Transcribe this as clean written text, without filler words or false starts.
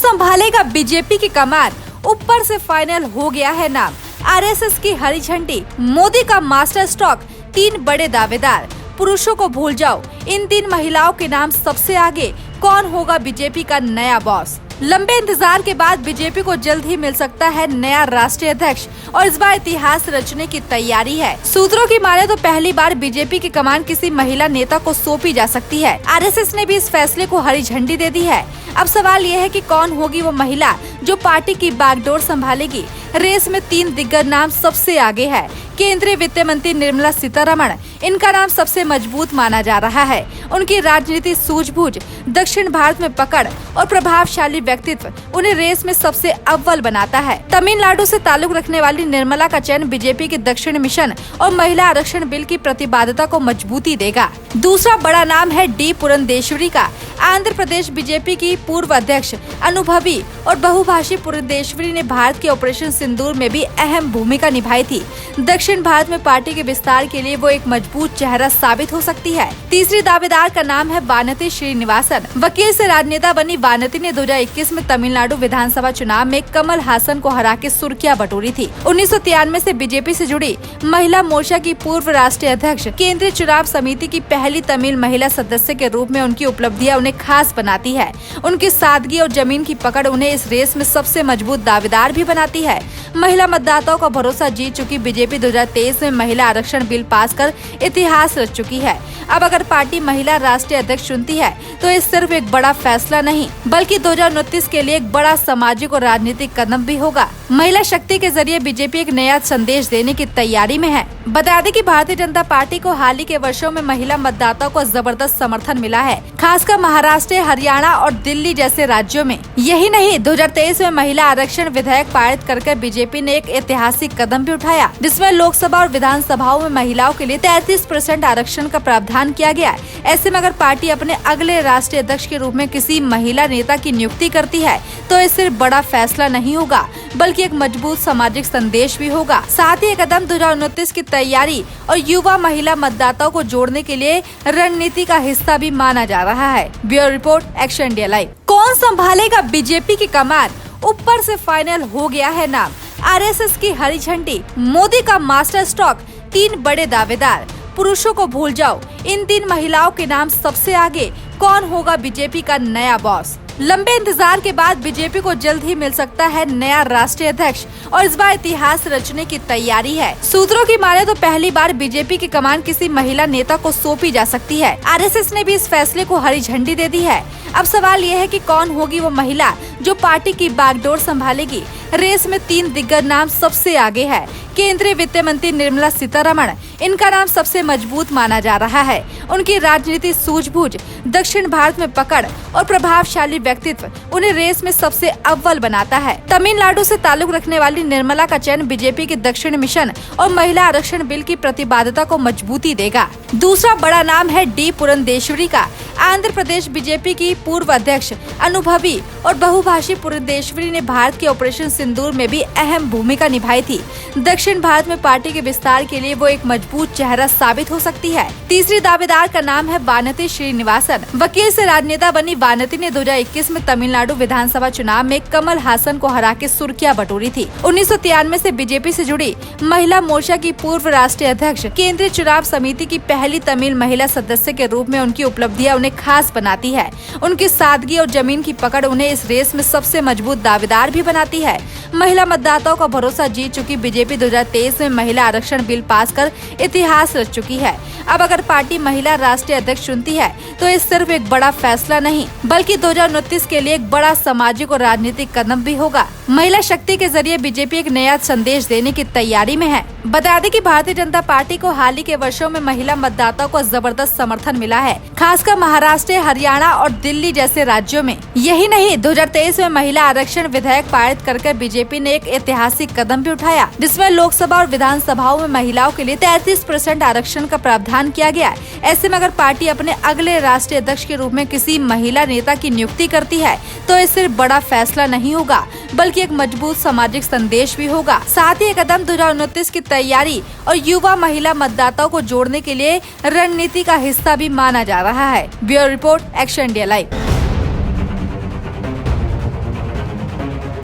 संभालेगा बीजेपी की कमान, ऊपर से फाइनल हो गया है नाम। आरएसएस की हरी झंडी, मोदी का मास्टर स्ट्रोक, 3 बड़े दावेदार। पुरुषों को भूल जाओ, इन 3 महिलाओं के नाम सबसे आगे। कौन होगा बीजेपी का नया बॉस? लंबे इंतजार के बाद बीजेपी को जल्द ही मिल सकता है नया राष्ट्रीय अध्यक्ष और इस बार इतिहास रचने की तैयारी है। सूत्रों की माने तो पहली बार बीजेपी की कमान किसी महिला नेता को सौंपी जा सकती है। आरएसएस ने भी इस फैसले को हरी झंडी दे दी है। अब सवाल ये है कि कौन होगी वो महिला जो पार्टी की बागडोर संभालेगी। रेस में 3 दिग्गज नाम सबसे आगे है। केंद्रीय वित्त मंत्री निर्मला सीतारमण, इनका नाम सबसे मजबूत माना जा रहा है। उनकी राजनीतिक सूझबूझ, दक्षिण भारत में पकड़ और प्रभावशाली व्यक्तित्व उन्हें रेस में सबसे अव्वल बनाता है। तमिलनाडु से ताल्लुक रखने वाली निर्मला का चयन बीजेपी के दक्षिण मिशन और महिला आरक्षण बिल की प्रतिबद्धता को मजबूती देगा। दूसरा बड़ा नाम है डी पुरंदेश्वरी का। आंध्र प्रदेश बीजेपी की पूर्व अध्यक्ष, अनुभवी और बहुभाषी पुरंदेश्वरी ने भारत के ऑपरेशन सिंदूर में भी अहम भूमिका निभाई थी। दक्षिण भारत में पार्टी के विस्तार के लिए वो एक मजबूत चेहरा साबित हो सकती है। तीसरी दावेदार का नाम है वानती श्रीनिवासन। वकील से राजनेता बनी वानती ने 2021 में तमिलनाडु विधानसभा चुनाव में कमल हासन को हरा के सुर्खियां बटोरी थी। 1993 से बीजेपी से जुड़ी महिला मोर्चा की पूर्व राष्ट्रीय अध्यक्ष, केंद्रीय चुनाव समिति की पहली तमिल महिला सदस्य के रूप में उनकी उपलब्धियां उन्हें खास बनाती है। उनकी सादगी और जमीन की पकड़ उन्हें इस रेस में सबसे मजबूत दावेदार भी बनाती है। महिला मतदाताओं का भरोसा जीत चुकी बीजेपी 2023 में महिला आरक्षण बिल पास कर इतिहास रच चुकी है। अब अगर पार्टी महिला राष्ट्रीय अध्यक्ष चुनती है तो ये सिर्फ एक बड़ा फैसला नहीं बल्कि 2029 के लिए एक बड़ा सामाजिक और राजनीतिक कदम भी होगा। महिला शक्ति के जरिए बीजेपी एक नया संदेश देने की तैयारी में है। बता दें कि भारतीय जनता पार्टी को हाल ही के वर्षों में महिला मतदाताओं को जबरदस्त समर्थन मिला है, खासकर महाराष्ट्र, हरियाणा और दिल्ली जैसे राज्यों में। यही नहीं, 2023 में महिला आरक्षण विधेयक पारित कर बीजेपी ने एक ऐतिहासिक कदम भी उठाया, जिसमें लोकसभा और विधानसभाओं में महिलाओं के लिए 33% आरक्षण का प्रावधान किया गया है। ऐसे में अगर पार्टी अपने अगले राष्ट्रीय अध्यक्ष के रूप में किसी महिला नेता की नियुक्ति करती है तो ये सिर्फ बड़ा फैसला नहीं होगा बल्कि एक मजबूत सामाजिक संदेश भी होगा। साथ ही ये कदम 2029 की तैयारी और युवा महिला मतदाताओं को जोड़ने के लिए रणनीति का हिस्सा भी माना जा रहा है। Bureau report, action India live. कौन संभालेगा बीजेपी की कमान, ऊपर से फाइनल हो गया है नाम। आरएसएस की हरी झंडी, मोदी का मास्टर स्ट्रोक, 3 बड़े दावेदार। पुरुषों को भूल जाओ, इन 3 महिलाओं के नाम सबसे आगे। कौन होगा बीजेपी का नया बॉस? लंबे इंतजार के बाद बीजेपी को जल्द ही मिल सकता है नया राष्ट्रीय अध्यक्ष और इस बार इतिहास रचने की तैयारी है। सूत्रों की माने तो पहली बार बीजेपी की कमान किसी महिला नेता को सौंपी जा सकती है। आरएसएस ने भी इस फैसले को हरी झंडी दे दी है। अब सवाल ये है कि कौन होगी वो महिला जो पार्टी की बागडोर संभालेगी। रेस में 3 दिग्गज नाम सबसे आगे है। केंद्रीय वित्त मंत्री निर्मला सीतारमण, इनका नाम सबसे मजबूत माना जा रहा है। उनकी राजनीतिक सूझबूझ, दक्षिण भारत में पकड़ और प्रभावशाली व्यक्तित्व उन्हें रेस में सबसे अव्वल बनाता है। तमिलनाडु से ताल्लुक रखने वाली निर्मला का चयन बीजेपी के दक्षिण मिशन और महिला आरक्षण बिल की प्रतिबद्धता को मजबूती देगा। दूसरा बड़ा नाम है डी पुरंदेश्वरी का। आंध्र प्रदेश बीजेपी की पूर्व अध्यक्ष, अनुभवी और बहुभाषी पुरंदेश्वरी ने भारत के ऑपरेशन सिंदूर में भी अहम भूमिका निभाई थी। दक्षिण भारत में पार्टी के विस्तार के लिए वो एक मजबूत चेहरा साबित हो सकती है। तीसरी दावेदार का नाम है वानती श्रीनिवासन। वकील से राजनेता बनी वानती ने 2021 में तमिलनाडु विधानसभा चुनाव में कमल हासन को हरा के सुर्खियां बटोरी थी। 1993 से बीजेपी से जुड़ी महिला मोर्चा की पूर्व राष्ट्रीय अध्यक्ष, केंद्रीय चुनाव समिति की पहली तमिल महिला सदस्य के रूप में उनकी उपलब्धियां उन्हें खास बनाती है। उनकी सादगी और जमीन की पकड़ उन्हें इस रेस में सबसे मजबूत दावेदार भी बनाती है। महिला मतदाताओं का भरोसा जीत चुकी बीजेपी 2023 में महिला आरक्षण बिल पास कर इतिहास रच चुकी है। अब अगर पार्टी महिला राष्ट्रीय अध्यक्ष चुनती है तो ये सिर्फ एक बड़ा फैसला नहीं बल्कि 2029 के लिए एक बड़ा सामाजिक और राजनीतिक कदम भी होगा। महिला शक्ति के जरिए बीजेपी एक नया संदेश देने की तैयारी में है। बता दें कि भारतीय जनता पार्टी को हाल ही के वर्षों में महिला मतदाताओं को जबरदस्त समर्थन मिला है, खासकर महाराष्ट्र, हरियाणा और दिल्ली जैसे राज्यों में। यही नहीं, 2023 में महिला आरक्षण विधेयक पारित कर बीजेपी ने एक ऐतिहासिक कदम भी उठाया, जिसमें लोकसभा और विधानसभाओं में महिलाओं के लिए 33% आरक्षण का प्रावधान किया गया है। ऐसे में अगर पार्टी अपने अगले राष्ट्रीय अध्यक्ष के रूप में किसी महिला नेता की नियुक्ति करती है तो ये सिर्फ बड़ा फैसला नहीं होगा बल्कि एक मजबूत सामाजिक संदेश भी होगा। साथ ही ये कदम 2029 की तैयारी और युवा महिला मतदाताओं को जोड़ने के लिए रणनीति का हिस्सा भी माना जा रहा है। Bureau report, action India live.